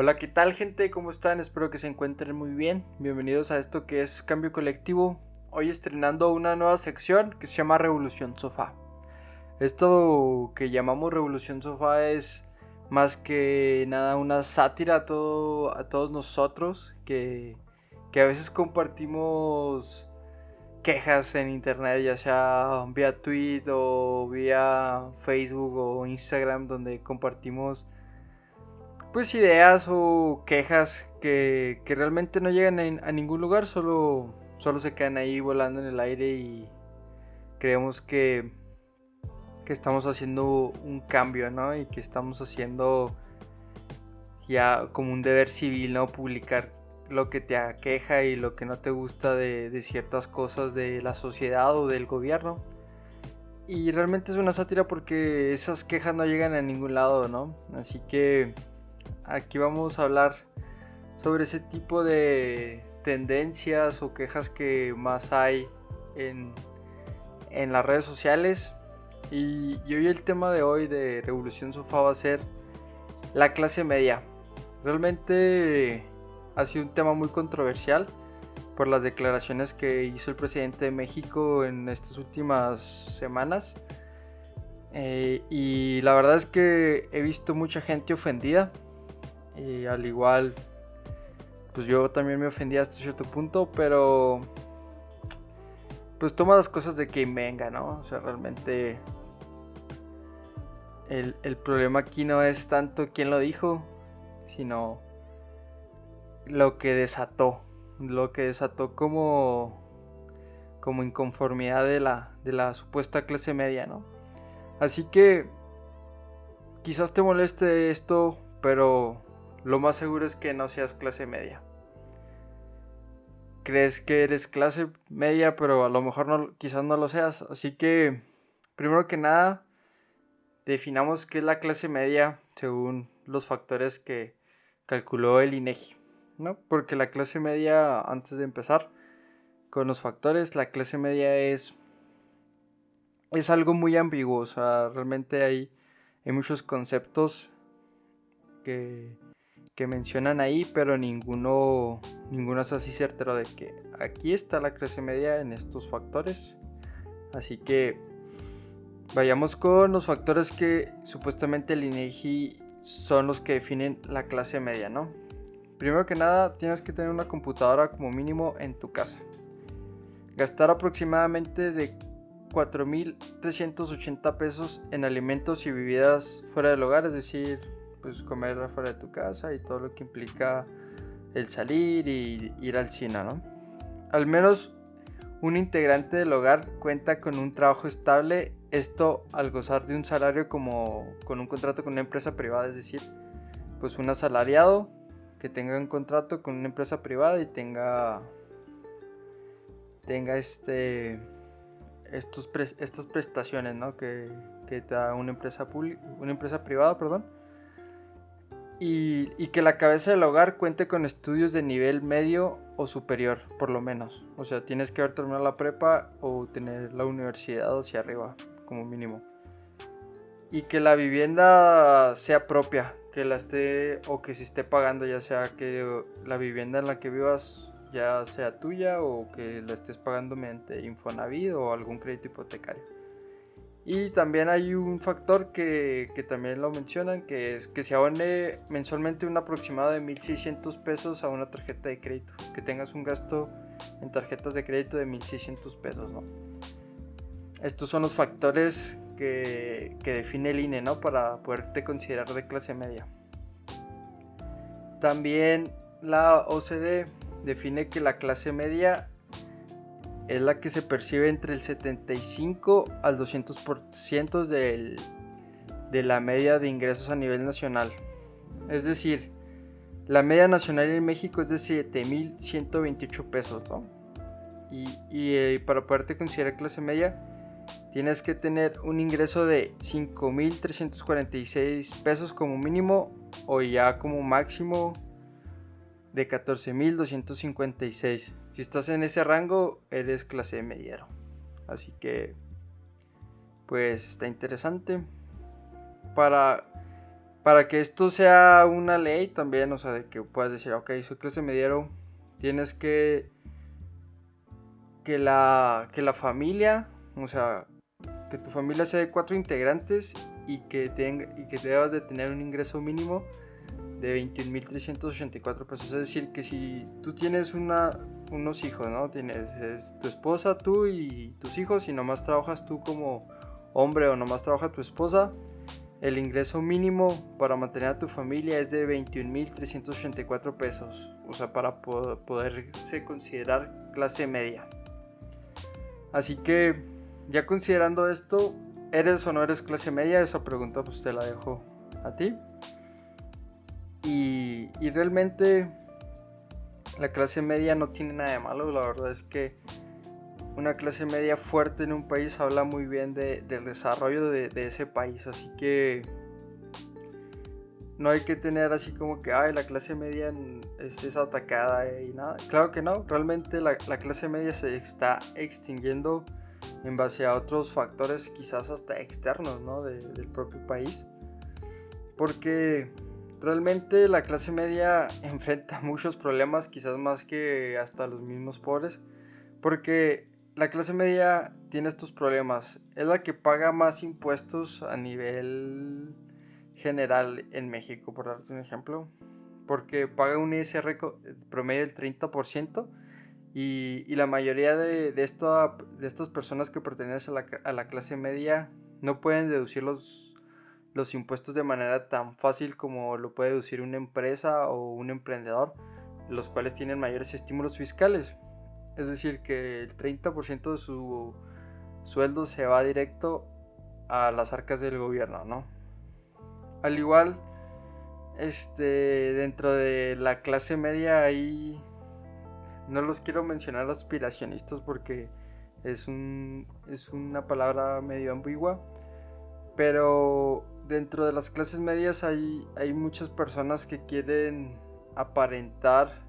Hola, ¿qué tal, gente? ¿Cómo están? Espero que se encuentren muy bien. Bienvenidos a esto que es Cambio Colectivo. Hoy estrenando una nueva sección que se llama Revolución Sofá. Esto que llamamos Revolución Sofá es más que nada una sátira a todos nosotros que a veces compartimos quejas en internet, ya sea vía tweet o vía Facebook o Instagram, donde compartimos pues ideas o quejas que realmente no llegan a ningún lugar, solo se quedan ahí volando en el aire y creemos que estamos haciendo un cambio, ¿no? Y que estamos haciendo ya como un deber civil, ¿no? Publicar lo que te aqueja y lo que no te gusta de ciertas cosas de la sociedad o del gobierno. Y realmente es una sátira porque esas quejas no llegan a ningún lado, ¿no? Así que aquí vamos a hablar sobre ese tipo de tendencias o quejas que más hay en, en las redes sociales. Y hoy el tema de hoy de Revolución Sofá va a ser la clase media. Realmente ha sido un tema muy controversial por las declaraciones que hizo el presidente de México en estas últimas semanas. Y la verdad es que he visto mucha gente ofendida. Al igual, pues yo también me ofendí hasta cierto punto, pero pues toma las cosas de quien venga, ¿no? O sea, realmente el problema aquí no es tanto quién lo dijo, sino lo que desató como inconformidad de la supuesta clase media, ¿no? Así que quizás te moleste esto, pero lo más seguro es que no seas clase media. Crees que eres clase media, pero a lo mejor no, quizás no lo seas. Así que, primero que nada, definamos qué es la clase media según los factores que calculó el INEGI, ¿no? Porque la clase media, antes de empezar con los factores, la clase media es algo muy ambiguo. O sea, realmente hay muchos conceptos que, que mencionan ahí, pero ninguno es así certero de que aquí está la clase media en estos factores. Así que vayamos con los factores que supuestamente el INEGI son los que definen la clase media, ¿no? Primero que nada, tienes que tener una computadora como mínimo en tu casa. Gastar aproximadamente de 4,380 pesos en alimentos y bebidas fuera del hogar, es decir, pues comer fuera de tu casa y todo lo que implica el salir y ir al cine, ¿no? Al menos un integrante del hogar cuenta con un trabajo estable, esto al gozar de un salario como con un contrato con una empresa privada, es decir, pues un asalariado que tenga un contrato con una empresa privada y tenga estas prestaciones, ¿no? que te da una empresa privada, perdón. Y que la cabeza del hogar cuente con estudios de nivel medio o superior, por lo menos. O sea, tienes que haber terminado la prepa o tener la universidad hacia arriba, como mínimo. Y que la vivienda sea propia, que la esté o que se esté pagando, ya sea que la vivienda en la que vivas ya sea tuya o que la estés pagando mediante Infonavit o algún crédito hipotecario. Y también hay un factor que también lo mencionan, que es que se abone mensualmente un aproximado de 1,600 pesos a una tarjeta de crédito. Que tengas un gasto en tarjetas de crédito de 1,600 pesos, ¿no? Estos son los factores que define el INE, ¿no? Para poderte considerar de clase media. También la OCDE define que la clase media es la que se percibe entre el 75 al 200% de la media de ingresos a nivel nacional. Es decir, la media nacional en México es de 7,128 pesos, ¿no? Y para poderte considerar clase media, tienes que tener un ingreso de 5,346 pesos como mínimo o ya como máximo de 14,256. Si estás en ese rango, eres clase mediero. Así que, pues está interesante. Para para que esto sea una ley también, o sea, de que puedas decir, ok, soy clase mediero, tienes que la familia, o sea, que tu familia sea de 4 integrantes y que debas de tener un ingreso mínimo de 21,384 pesos. Es decir, que si tú tienes unos hijos, ¿no? Es tu esposa, tú y tus hijos, y nomás trabajas tú como hombre o nomás trabaja tu esposa, el ingreso mínimo para mantener a tu familia es de 21,384 pesos. O sea, para poderse considerar clase media. Así que, ya considerando esto, ¿eres o no eres clase media? Esa pregunta pues te la dejo a ti. Y realmente la clase media no tiene nada de malo. La verdad es que una clase media fuerte en un país habla muy bien del desarrollo de ese país. Así que no hay que tener así como que la clase media es atacada y nada. Claro que no, realmente la clase media se está extinguiendo en base a otros factores quizás hasta externos, ¿no? Del propio país. Porque realmente la clase media enfrenta muchos problemas, quizás más que hasta los mismos pobres. Porque la clase media tiene estos problemas. Es la que paga más impuestos a nivel general en México, por darte un ejemplo. Porque paga un ISR promedio del 30%. Y la mayoría de estas personas que pertenecen a la clase media no pueden deducir los impuestos de manera tan fácil como lo puede deducir una empresa o un emprendedor, los cuales tienen mayores estímulos fiscales. Es decir, que el 30% de su sueldo se va directo a las arcas del gobierno, ¿no? Al igual, dentro de la clase media hay... No los quiero mencionar aspiracionistas porque es una palabra medio ambigua. Pero dentro de las clases medias hay muchas personas que quieren aparentar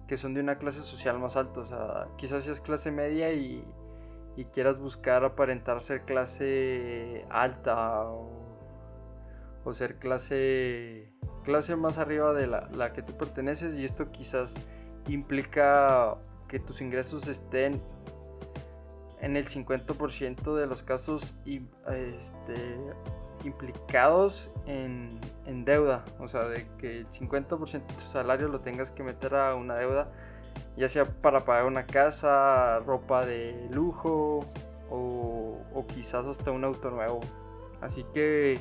que son de una clase social más alta. O sea, quizás seas clase media y quieras buscar aparentar ser clase alta o ser clase más arriba de la que tú perteneces, y esto quizás implica que tus ingresos estén en el 50% de los casos implicados en deuda. O sea, de que el 50% de tu salario lo tengas que meter a una deuda, ya sea para pagar una casa, ropa de lujo o quizás hasta un auto nuevo. Así que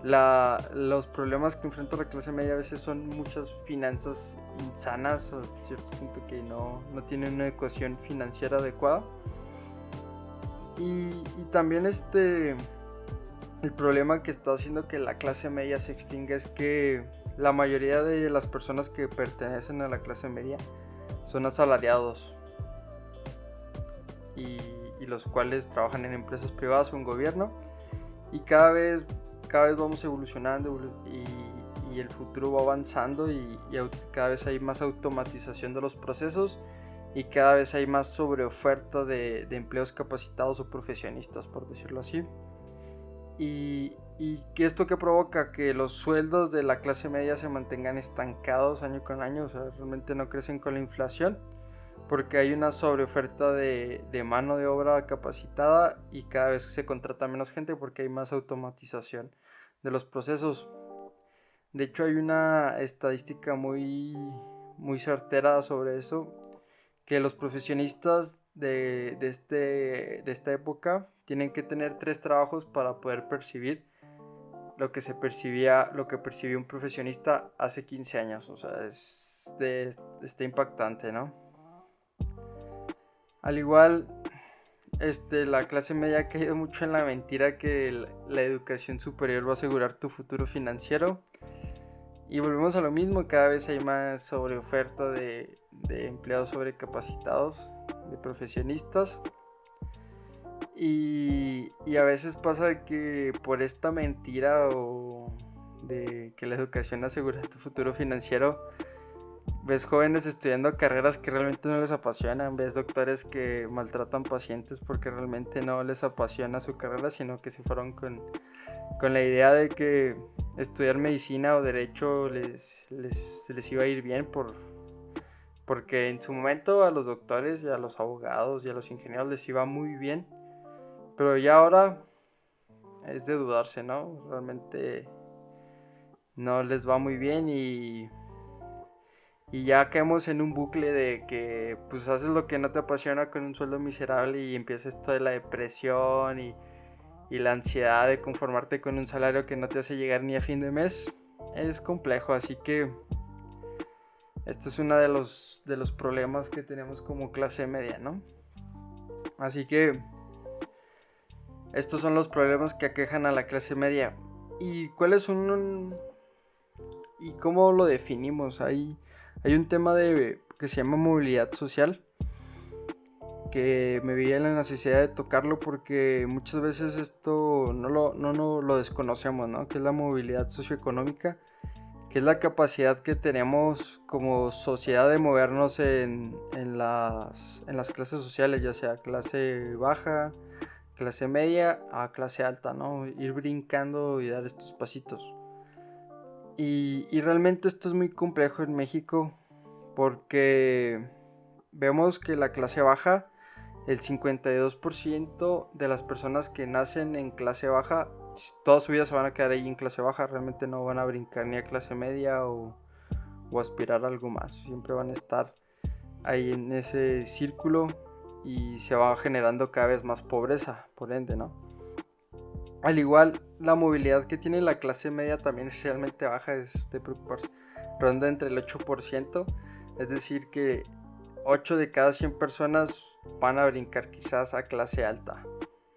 los problemas que enfrenta la clase media a veces son muchas finanzas insanas, hasta cierto punto que no tienen una ecuación financiera adecuada. Y también el problema que está haciendo que la clase media se extinga es que la mayoría de las personas que pertenecen a la clase media son asalariados y los cuales trabajan en empresas privadas o en gobierno, y cada vez vamos evolucionando y el futuro va avanzando y cada vez hay más automatización de los procesos y cada vez hay más sobreoferta de empleos capacitados o profesionistas, por decirlo así. Y que esto que provoca que los sueldos de la clase media se mantengan estancados año con año. O sea, realmente no crecen con la inflación porque hay una sobreoferta de mano de obra capacitada y cada vez se contrata menos gente porque hay más automatización de los procesos. De hecho, hay una estadística muy certera sobre eso, que los profesionistas de esta época tienen que tener 3 trabajos para poder percibir lo que percibía un profesionista hace 15 años. O sea, está impactante, ¿no? Al igual, la clase media ha caído mucho en la mentira que la educación superior va a asegurar tu futuro financiero. Y volvemos a lo mismo, cada vez hay más sobreoferta de empleados sobrecapacitados, de profesionistas. Y a veces pasa que por esta mentira o de que la educación asegura tu futuro financiero, ves jóvenes estudiando carreras que realmente no les apasionan, ves doctores que maltratan pacientes porque realmente no les apasiona su carrera, sino que se fueron con la idea de que estudiar medicina o derecho se les iba a ir bien porque en su momento a los doctores y a los abogados y a los ingenieros les iba muy bien, pero ya ahora es de dudarse, ¿no? Realmente no les va muy bien y ya caemos en un bucle de que pues haces lo que no te apasiona con un sueldo miserable y empieza esto de la depresión y la ansiedad de conformarte con un salario que no te hace llegar ni a fin de mes. Es complejo, así que este es uno de los problemas que tenemos como clase media, ¿no? Así que estos son los problemas que aquejan a la clase media. ¿Y cuáles son y cómo lo definimos? Hay un tema que se llama movilidad social, que me vi en la necesidad de tocarlo porque muchas veces esto no lo desconocemos, ¿no? Que es la movilidad socioeconómica, que es la capacidad que tenemos como sociedad de movernos en las clases sociales, ya sea clase baja, clase media a clase alta, ¿no? Ir brincando y dar estos pasitos. Y realmente esto es muy complejo en México porque vemos que la clase baja, el 52% de las personas que nacen en clase baja, toda su vida se van a quedar ahí en clase baja, realmente no van a brincar ni a clase media o aspirar a algo más, siempre van a estar ahí en ese círculo y se va generando cada vez más pobreza, por ende, ¿no? Al igual, la movilidad que tiene la clase media también es realmente baja, es de preocuparse. Ronda entre el 8%, es decir que 8 de cada 100 personas van a brincar quizás a clase alta.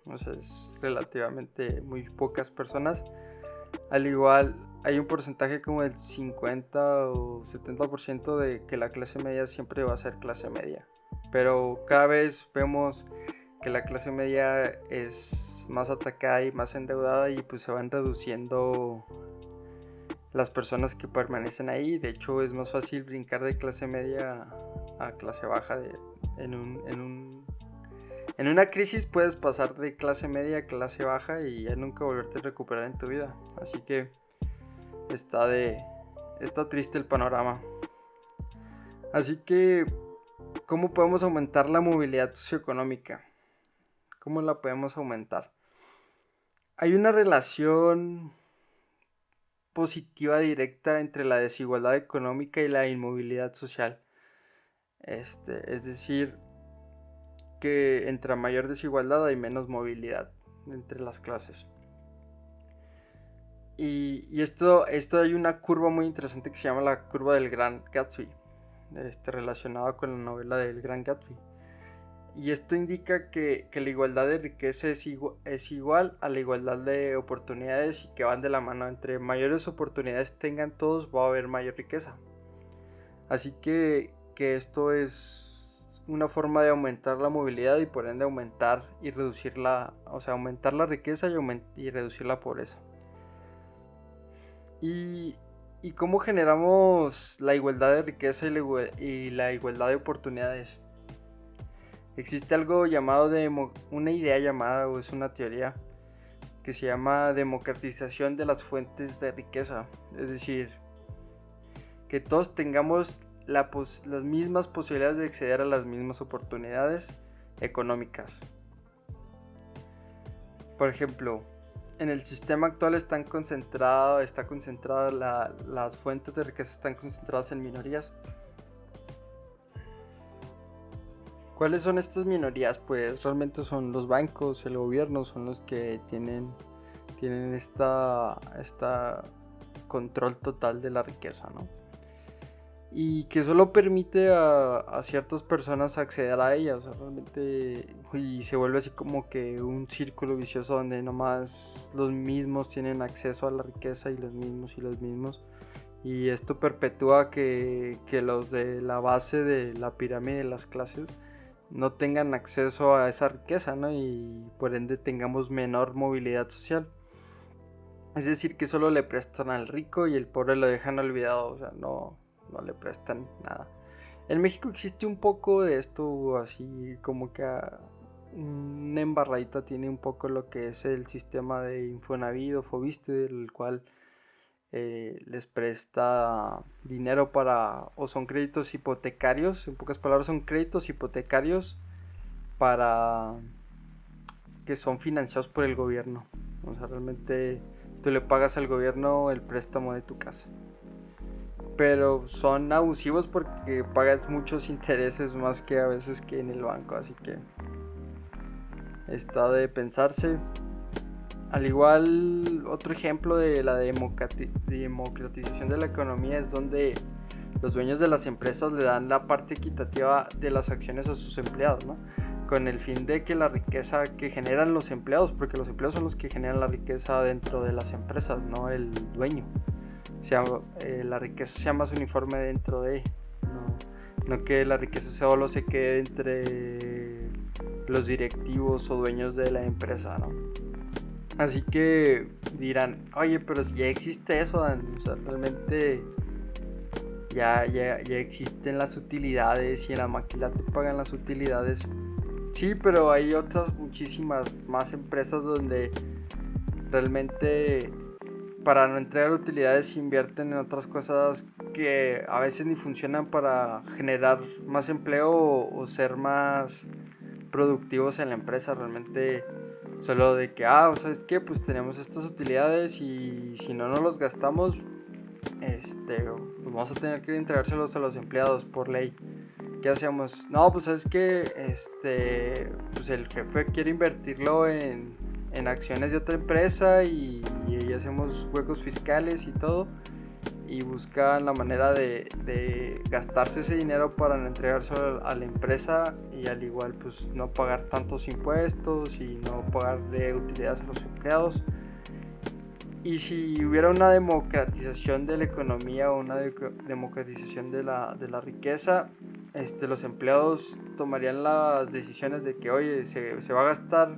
O sea, es relativamente muy pocas personas. Al igual, hay un porcentaje como el 50 o 70% de que la clase media siempre va a ser clase media. Pero cada vez vemos que la clase media es más atacada y más endeudada y pues se van reduciendo las personas que permanecen ahí. De hecho es más fácil brincar de clase media a clase baja en una crisis puedes pasar de clase media a clase baja y ya nunca volverte a recuperar en tu vida. Así que está triste el panorama. Así que, ¿cómo podemos aumentar la movilidad socioeconómica? ¿Cómo la podemos aumentar? Hay una relación positiva directa entre la desigualdad económica y la inmovilidad social. Es decir, que entre mayor desigualdad hay menos movilidad entre las clases. Y esto hay una curva muy interesante que se llama la curva del Gran Gatsby, relacionada con la novela del Gran Gatsby. Y esto indica que la igualdad de riqueza es igual a la igualdad de oportunidades y que van de la mano. Entre mayores oportunidades tengan todos, va a haber mayor riqueza. Así que esto es una forma de aumentar la movilidad y por ende aumentar y reducir aumentar la riqueza y reducir la pobreza. ¿Y cómo generamos la igualdad de riqueza y la igualdad de oportunidades? Existe algo llamado una idea llamada, o es una teoría, que se llama democratización de las fuentes de riqueza. Es decir, que todos tengamos las mismas posibilidades de acceder a las mismas oportunidades económicas. Por ejemplo, en el sistema actual está concentrada las fuentes de riqueza están concentradas en minorías. ¿Cuáles son estas minorías? Pues realmente son los bancos, el gobierno, son los que tienen esta control total de la riqueza, ¿no? Y que solo permite a ciertas personas acceder a ella, o sea, realmente, y se vuelve así como que un círculo vicioso donde nomás los mismos tienen acceso a la riqueza y los mismos, y esto perpetúa que los de la base de la pirámide de las clases no tengan acceso a esa riqueza, ¿no? Y por ende tengamos menor movilidad social. Es decir, que solo le prestan al rico y el pobre lo dejan olvidado, o sea, no le prestan nada. En México existe un poco de esto, así como que una embarradita tiene un poco lo que es el sistema de Infonavit o Foviste, del cual les presta dinero o son créditos hipotecarios, en pocas palabras son créditos hipotecarios para que son financiados por el gobierno. O sea, realmente tú le pagas al gobierno el préstamo de tu casa. Pero son abusivos porque pagas muchos intereses más que a veces que en el banco. Así que está de pensarse. Al igual, otro ejemplo de la democratización de la economía es donde los dueños de las empresas le dan la parte equitativa de las acciones a sus empleados, ¿no? Con el fin de que la riqueza que generan los empleados, porque los empleados son los que generan la riqueza dentro de las empresas, no el dueño, la riqueza sea más uniforme dentro de, no que la riqueza solo se quede entre los directivos o dueños de la empresa, ¿no? Así que dirán, oye, pero si ya existe eso, Dan. O sea, realmente ya existen las utilidades y en la máquina te pagan las utilidades. Sí, pero hay otras muchísimas más empresas donde realmente para no entregar utilidades invierten en otras cosas que a veces ni funcionan para generar más empleo o ser más productivos en la empresa. Realmente solo de que, ¿sabes qué? Pues tenemos estas utilidades y si no nos los gastamos, pues vamos a tener que entregárselos a los empleados por ley. ¿Qué hacemos? No, pues sabes que pues el jefe quiere invertirlo en acciones de otra empresa y hacemos huecos fiscales y todo, y buscan la manera de gastarse ese dinero para no entregárselo a la empresa y al igual pues no pagar tantos impuestos y no pagarle utilidades a los empleados. Y si hubiera una democratización de la economía o una democratización de la riqueza, los empleados tomarían las decisiones de que, oye, se va a gastar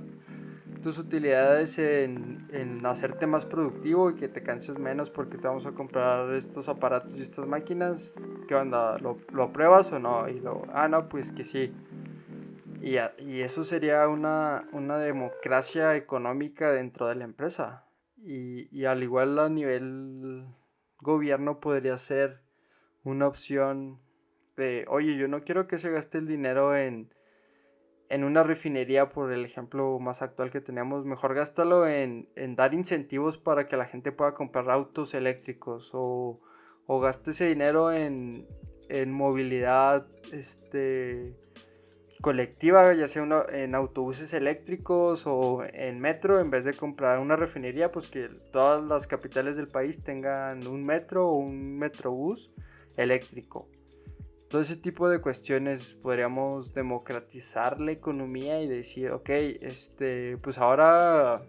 tus utilidades en hacerte más productivo y que te canses menos porque te vamos a comprar estos aparatos y estas máquinas. ¿Qué onda? ¿Lo apruebas o no? Y no, pues que sí. Y eso sería una democracia económica dentro de la empresa. Y al igual a nivel gobierno podría ser una opción de, oye, yo no quiero que se gaste el dinero en una refinería, por el ejemplo más actual que tenemos. Mejor gástalo en dar incentivos para que la gente pueda comprar autos eléctricos o gaste ese dinero en movilidad colectiva, ya sea en autobuses eléctricos o en metro. En vez de comprar una refinería, pues que todas las capitales del país tengan un metro o un metrobús eléctrico. Todo ese tipo de cuestiones podríamos democratizar la economía y decir, ok, pues ahora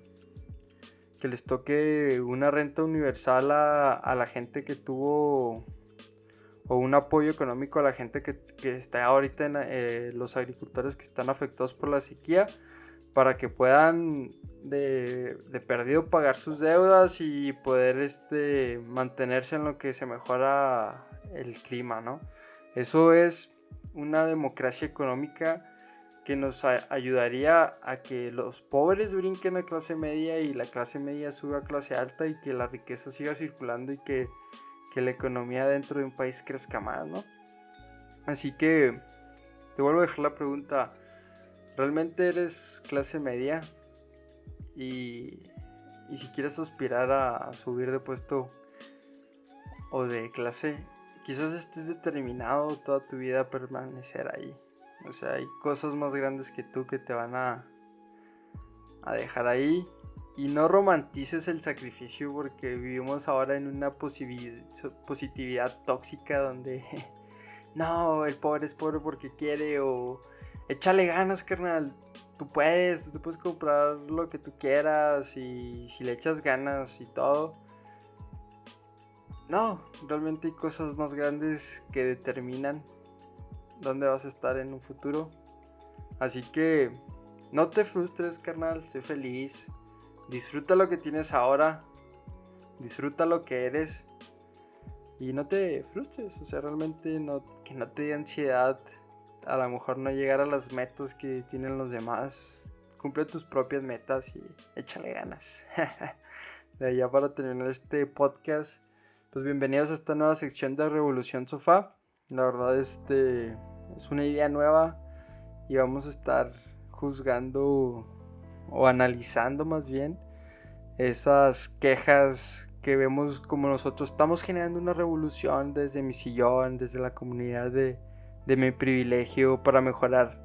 que les toque una renta universal a la gente que tuvo, o un apoyo económico a la gente que está ahorita los agricultores que están afectados por la sequía, para que puedan de perdido pagar sus deudas y poder mantenerse en lo que se mejora el clima, ¿no? Eso es una democracia económica que nos ayudaría a que los pobres brinquen a clase media y la clase media suba a clase alta y que la riqueza siga circulando y que la economía dentro de un país crezca más, ¿no? Así que te vuelvo a dejar la pregunta, ¿realmente eres clase media? Y si quieres aspirar a subir de puesto o de clase, quizás estés determinado toda tu vida a permanecer ahí. O sea, hay cosas más grandes que tú que te van a dejar ahí. Y no romantices el sacrificio, porque vivimos ahora en una positividad tóxica donde no, el pobre es pobre porque quiere, o échale ganas, carnal, tú te puedes comprar lo que tú quieras y si le echas ganas y todo. No, realmente hay cosas más grandes que determinan dónde vas a estar en un futuro. Así que no te frustres, carnal, sé feliz. Disfruta lo que tienes ahora, disfruta lo que eres y no te frustres. O sea, realmente que no te dé ansiedad a lo mejor no llegar a las metas que tienen los demás. Cumple tus propias metas y échale ganas. De allá, para terminar este podcast, Pues bienvenidos a esta nueva sección de Revolución Sofá. La verdad, es una idea nueva y vamos a estar juzgando o analizando más bien esas quejas que vemos como nosotros estamos generando una revolución desde mi sillón, desde la comunidad de mi privilegio para mejorar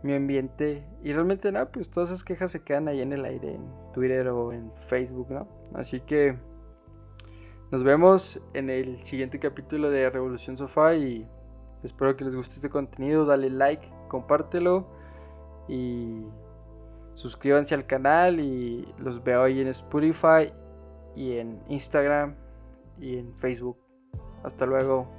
mi ambiente. Y realmente nada, pues todas esas quejas se quedan ahí en el aire, en Twitter o en Facebook, ¿no? Así que nos vemos en el siguiente capítulo de Revolución Sofá y espero que les guste este contenido. Dale like, compártelo y suscríbanse al canal, y los veo ahí en Spotify y en Instagram y en Facebook. Hasta luego.